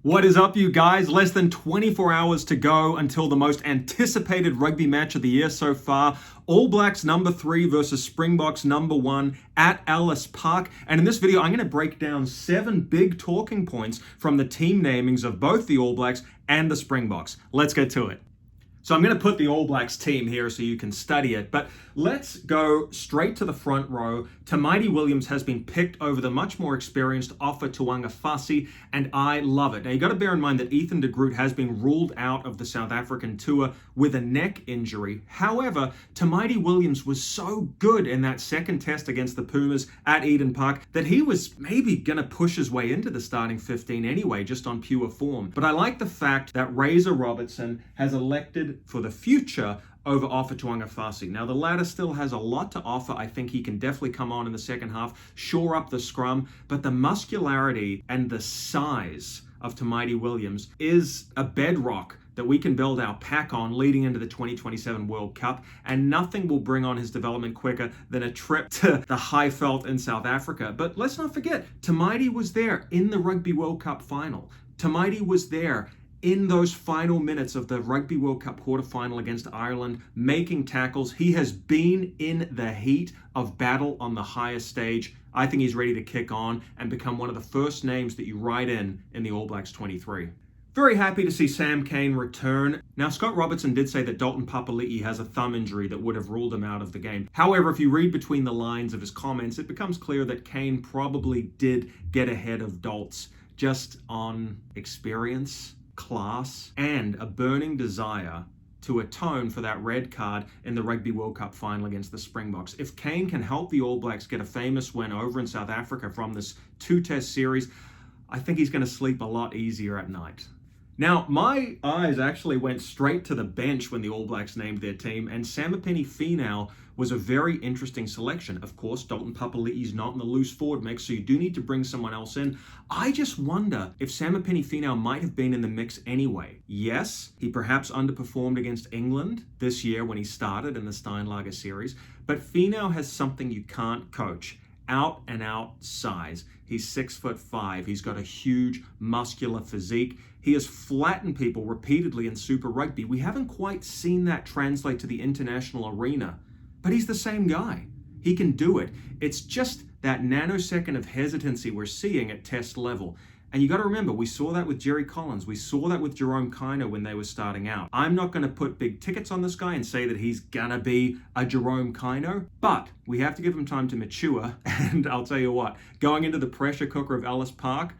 What is up, you guys? Less than 24 hours to go until the most anticipated rugby match of the year so far. All Blacks number 3 versus Springboks number 1 at Ellis Park. And in this video, I'm going to break down 7 big talking points from the team namings of both the All Blacks and the Springboks. Let's get to it. So I'm going to put the All Blacks team here so you can study it, but let's go straight to the front row. Tamaiti Williams has been picked over the much more experienced Ofa Tu'ungafasi, and I love it. Now you got to bear in mind that Ethan de Groot has been ruled out of the South African tour with a neck injury. However, Tamaiti Williams was so good in that second test against the Pumas at Eden Park that he was maybe going to push his way into the starting 15 anyway, just on pure form. But I like the fact that Robertson has elected for the future over Ofa Tu'ungafasi. Now, the latter still has a lot to offer. I think he can definitely come on in the second half, shore up the scrum, but the muscularity and the size of Tamaiti Williams is a bedrock that we can build our pack on leading into the 2027 World Cup, and nothing will bring on his development quicker than a trip to the Highveld in South Africa. But let's not forget, Tamaiti was there in the Rugby World Cup final. Tamaiti was there in those final minutes of the Rugby World Cup quarterfinal against Ireland, making tackles. He has been in the heat of battle on the highest stage. I think he's ready to kick on and become one of the first names that you write in the All Blacks 23. Very happy to see Sam Cane return. Now, Scott Robertson did say that Dalton Papali'i has a thumb injury that would have ruled him out of the game. However, if you read between the lines of his comments, it becomes clear that Cane probably did get ahead of Daltz just on experience, class, and a burning desire to atone for that red card in the Rugby World Cup final against the Springboks. If Cane can help the All Blacks get a famous win over in South Africa from this 2-test series, I think he's going to sleep a lot easier at night. Now, my eyes actually went straight to the bench when the All Blacks named their team, and Samipeni Finau was a very interesting selection. Of course, Dalton Papali'i's not in the loose forward mix, so you do need to bring someone else in. I just wonder if Samipeni Finau might have been in the mix anyway. Yes, he perhaps underperformed against England this year when he started in the Steinlager series, but Finau has something you can't coach. Out and out size. He's 6'5". He's got a huge muscular physique. He has flattened people repeatedly in Super Rugby. We haven't quite seen that translate to the international arena, but he's the same guy. He can do it. It's just that nanosecond of hesitancy we're seeing at test level. And you got to remember, we saw that with Jerry Collins. We saw that with Jerome Kaino when they were starting out. I'm not going to put big tickets on this guy and say that he's going to be a Jerome Kaino, but we have to give him time to mature. And I'll tell you what, going into the pressure cooker of Ellis Park,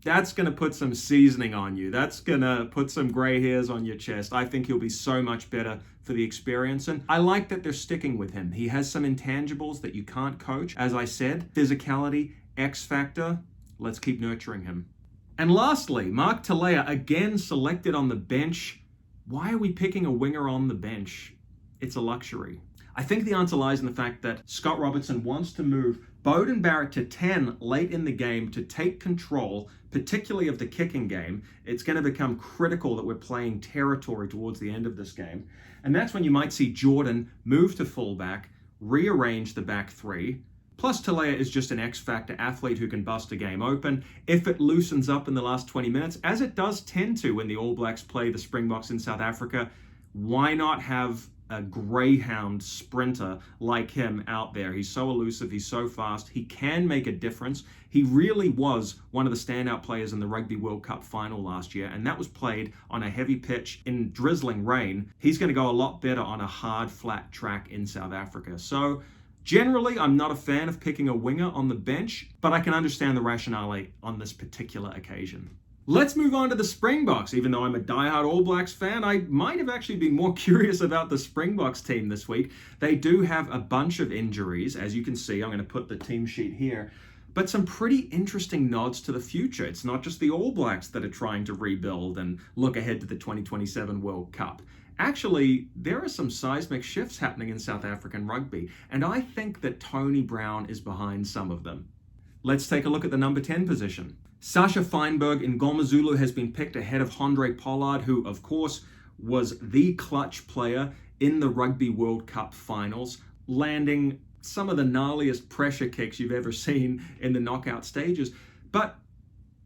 that's going to put some seasoning on you. That's going to put some gray hairs on your chest. I think he'll be so much better for the experience. And I like that they're sticking with him. He has some intangibles that you can't coach. As I said, physicality, X factor. Let's keep nurturing him. And lastly, Mark Talea again selected on the bench. Why are we picking a winger on the bench? It's a luxury. I think the answer lies in the fact that Scott Robertson wants to move Beauden Barrett to 10 late in the game to take control, particularly of the kicking game. It's going to become critical that we're playing territory towards the end of this game. And that's when you might see Jordan move to fullback, rearrange the back three. Plus, Talea is just an X-factor athlete who can bust a game open. If it loosens up in the last 20 minutes, as it does tend to when the All Blacks play the Springboks in South Africa, why not have a greyhound sprinter like him out there? He's so elusive, he's so fast, he can make a difference. He really was one of the standout players in the Rugby World Cup final last year, and that was played on a heavy pitch in drizzling rain. He's going to go a lot better on a hard, flat track in South Africa. So, generally, I'm not a fan of picking a winger on the bench, but I can understand the rationale on this particular occasion. Let's move on to the Springboks. Even though I'm a diehard All Blacks fan, I might have actually been more curious about the Springboks team this week. They do have a bunch of injuries. As you can see, I'm going to put the team sheet here, but some pretty interesting nods to the future. It's not just the All Blacks that are trying to rebuild and look ahead to the 2027 World Cup. Actually, there are some seismic shifts happening in South African rugby, and I think that Tony Brown is behind some of them. Let's take a look at the number 10 position. Sasha Feinberg-Mngomezulu has been picked ahead of Handre Pollard, who, of course, was the clutch player in the Rugby World Cup finals, landing some of the gnarliest pressure kicks you've ever seen in the knockout stages. But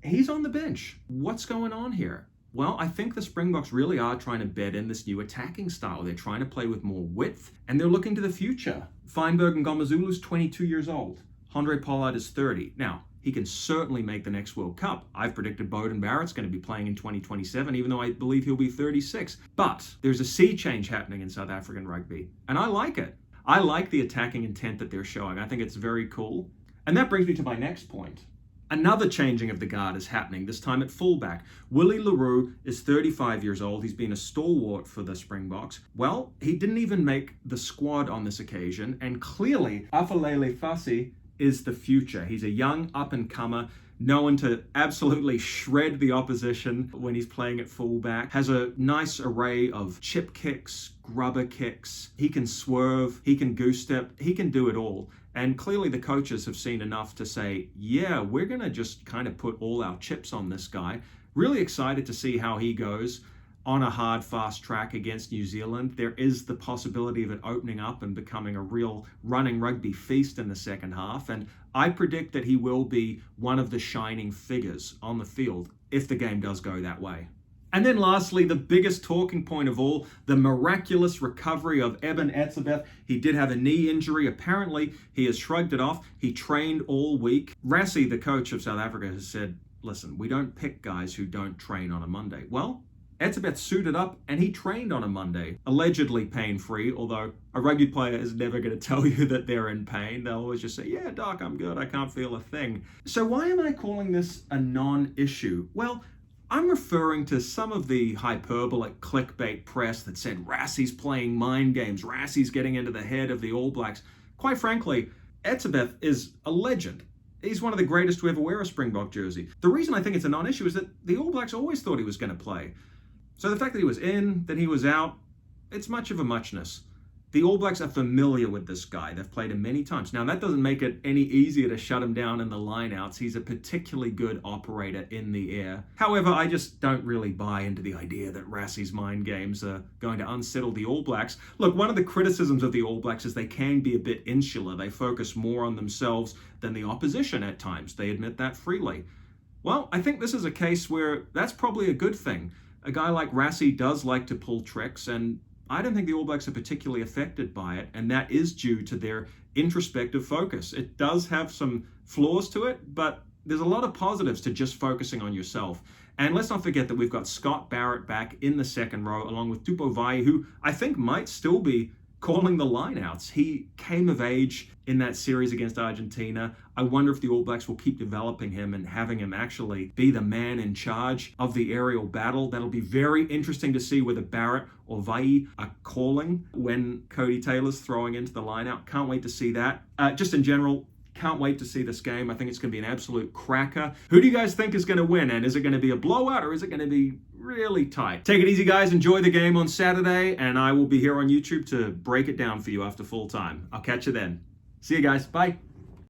he's on the bench. What's going on here? Well, I think the Springboks really are trying to bed in this new attacking style. They're trying to play with more width, and they're looking to the future. Feinberg-Mngomezulu is 22 years old. Handre Pollard is 30. Now, he can certainly make the next World Cup. I've predicted Beauden Barrett's going to be playing in 2027, even though I believe he'll be 36. But there's a sea change happening in South African rugby, and I like it. I like the attacking intent that they're showing. I think it's very cool. And that brings me to my next point. Another changing of the guard is happening, this time at fullback. Willie Leroux is 35 years old. He's been a stalwart for the Springboks. Well, he didn't even make the squad on this occasion, and clearly Afalele Fassi is the future. He's a young up-and-comer, known to absolutely shred the opposition when he's playing at fullback, has a nice array of chip kicks, grubber kicks. He can swerve, he can goose step, he can do it all. And clearly the coaches have seen enough to say, yeah, we're going to just kind of put all our chips on this guy. Really excited to see how he goes on a hard, fast track against New Zealand. There is the possibility of it opening up and becoming a real running rugby feast in the second half. And I predict that he will be one of the shining figures on the field if the game does go that way. And then lastly, the biggest talking point of all, the miraculous recovery of Eben Etzebeth. He did have a knee injury. Apparently, he has shrugged it off. He trained all week. Rassie, the coach of South Africa, has said, listen, we don't pick guys who don't train on a Monday. Well, Etzebeth suited up and he trained on a Monday, allegedly pain-free, although a rugby player is never going to tell you that they're in pain. They'll always just say, yeah, doc, I'm good. I can't feel a thing. So why am I calling this a non-issue? Well, I'm referring to some of the hyperbolic clickbait press that said Rassie's playing mind games, Rassie's getting into the head of the All Blacks. Quite frankly, Etzebeth is a legend. He's one of the greatest to ever wear a Springbok jersey. The reason I think it's a non-issue is that the All Blacks always thought he was going to play. So the fact that he was in, then he was out, it's much of a muchness. The All Blacks are familiar with this guy. They've played him many times. Now, that doesn't make it any easier to shut him down in the lineouts. He's a particularly good operator in the air. However, I just don't really buy into the idea that Rassie's mind games are going to unsettle the All Blacks. Look, one of the criticisms of the All Blacks is they can be a bit insular. They focus more on themselves than the opposition at times. They admit that freely. Well, I think this is a case where that's probably a good thing. A guy like Rassie does like to pull tricks, and I don't think the All Blacks are particularly affected by it, and that is due to their introspective focus. It does have some flaws to it, but there's a lot of positives to just focusing on yourself. And let's not forget that we've got Scott Barrett back in the second row, along with Tupou Vaa'i, who I think might still be calling the lineouts. He came of age in that series against Argentina. I wonder if the All Blacks will keep developing him and having him actually be the man in charge of the aerial battle. That'll be very interesting to see whether Barrett or Vaa'i are calling when Cody Taylor's throwing into the lineout. Can't wait to see that. Just in general, can't wait to see this game. I think it's going to be an absolute cracker. Who do you guys think is going to win? And is it going to be a blowout or is it going to be really tight? Take it easy, guys. Enjoy the game on Saturday, and I will be here on YouTube to break it down for you after full time. I'll catch you then. See you guys. Bye.